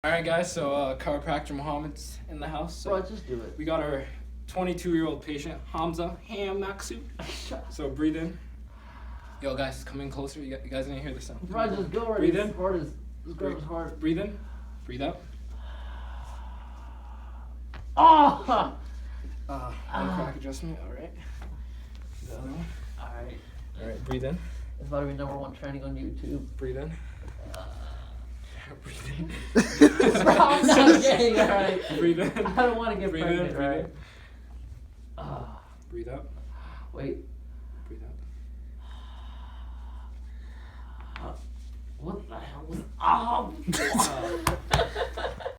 Alright guys, so chiropractor Mohammed's in the house. So Bro, just do it. we got our 22-year-old patient, Hamza Hamaksu. So breathe in. Yo guys, come in closer. You guys didn't hear the sound. Bro, just go already. Breathe in. Just grab his heart. Breathe in. Breathe out. Oh! One crack adjustment, alright. The other one. Alright. Alright, breathe in. It's about to be #1 trending on YouTube. Breathe in. Breathe in. Bro, I'm not kidding, alright. Breathe in. I don't want to get Breathe pregnant, in. right? Breathe out. Wait. Breathe out. What the hell was... Oh!